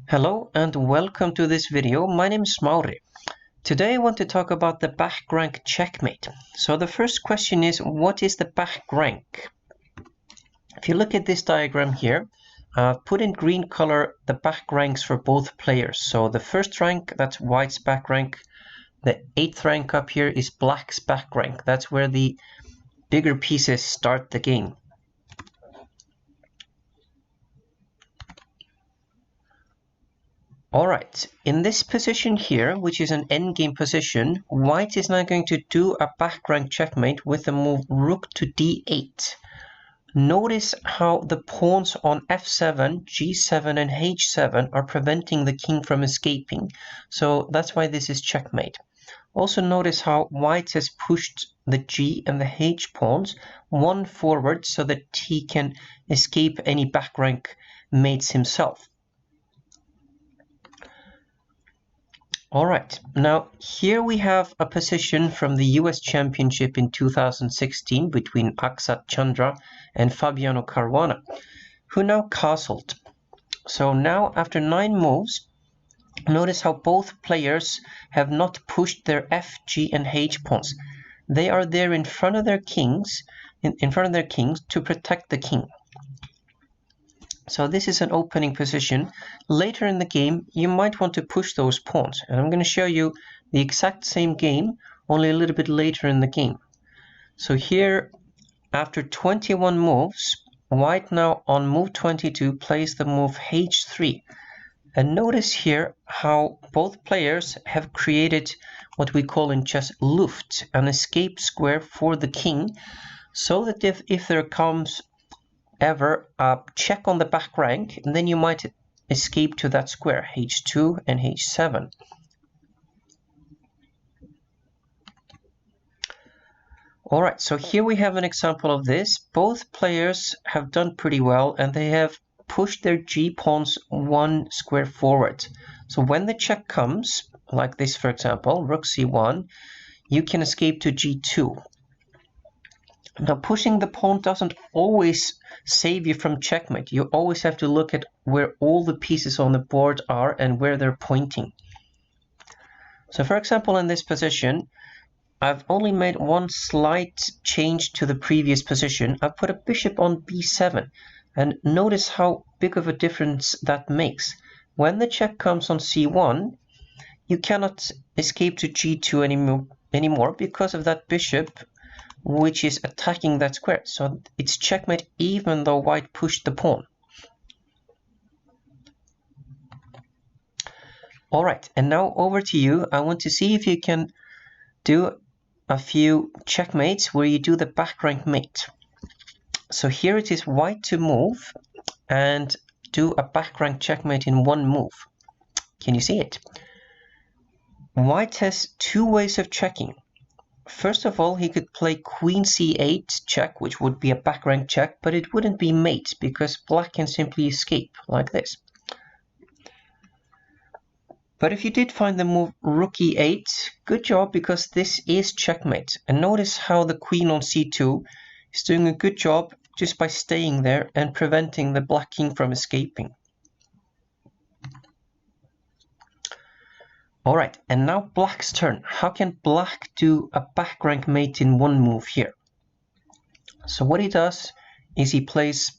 Hello and welcome to this video. My name is Mauri. Today I want to talk about the back rank checkmate. So the first question is, what is the back rank? If you look at this diagram here, put in green color the back ranks for both players. So the first rank, that's white's back rank. The 8th rank up here is black's back rank. That's where the bigger pieces start the game. Alright, in this position here, which is an endgame position, white is now going to do a back rank checkmate with the move rook to d8. Notice how the pawns on f7, g7 and h7 are preventing the king from escaping. So that's why this is checkmate. Also notice how white has pushed the g and the h pawns one forward so that he can escape any back rank mates himself. Alright, now here we have a position from the US Championship in 2016 between Akshat Chandra and Fabiano Caruana, who now castled. So now after 9 moves, notice how both players have not pushed their f, g and h pawns. They are there in front of their kings, in front of their kings to protect the king. So this is an opening position. Later in the game, you might want to push those pawns. And I'm going to show you the exact same game, only a little bit later in the game. So here, after 21 moves, white now on move 22 plays the move h3. And notice here how both players have created what we call in chess Luft, an escape square for the king, so that if there comes ever check on the back rank, and then you might escape to that square, h2 and h7. Alright, so here we have an example of this. Both players have done pretty well, and they have pushed their g-pawns one square forward. So when the check comes, like this for example, rook c1, you can escape to g2. Now, pushing the pawn doesn't always save you from checkmate. You always have to look at where all the pieces on the board are and where they're pointing. So, for example, in this position, I've only made one slight change to the previous position. I've put a bishop on b7, and notice how big of a difference that makes. When the check comes on c1, you cannot escape to g2 anymore because of that bishop, which is attacking that square. So it's checkmate even though white pushed the pawn. Alright, and now over to you. I want to see if you can do a few checkmates where you do the back rank mate. So here it is white to move and do a back rank checkmate in one move. Can you see it? White has two ways of checking. First of all, he could play queen c8 check, which would be a back rank check, but it wouldn't be mate because black can simply escape like this. But if you did find the move rook e8, good job, because this is checkmate. And notice how the queen on c2 is doing a good job just by staying there and preventing the black king from escaping. Alright, and now black's turn. How can black do a back rank mate in one move here? So what he does is he plays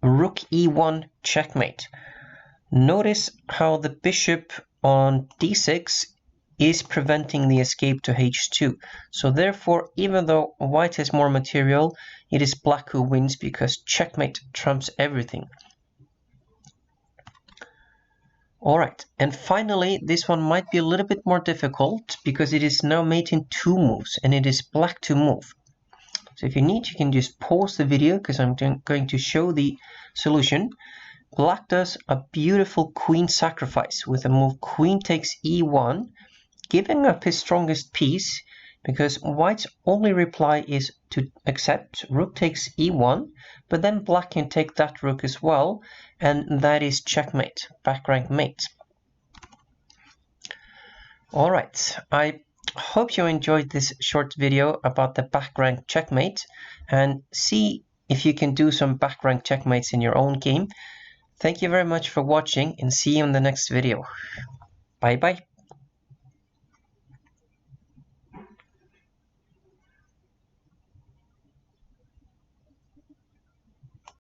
rook e1 checkmate. Notice how the bishop on d6 is preventing the escape to h2. So therefore, even though white has more material, it is black who wins because checkmate trumps everything. Alright, and finally, this one might be a little bit more difficult because it is now made in 2 moves and it is black to move. So if you need, you can just pause the video because I'm going to show the solution. Black does a beautiful queen sacrifice with the move queen takes e1, giving up his strongest piece because white's only reply is to accept rook takes e1, but then black can take that rook as well, and that is checkmate, back rank mate. Alright, I hope you enjoyed this short video about the back rank checkmate, and see if you can do some back rank checkmates in your own game. Thank you very much for watching and see you in the next video. Bye bye.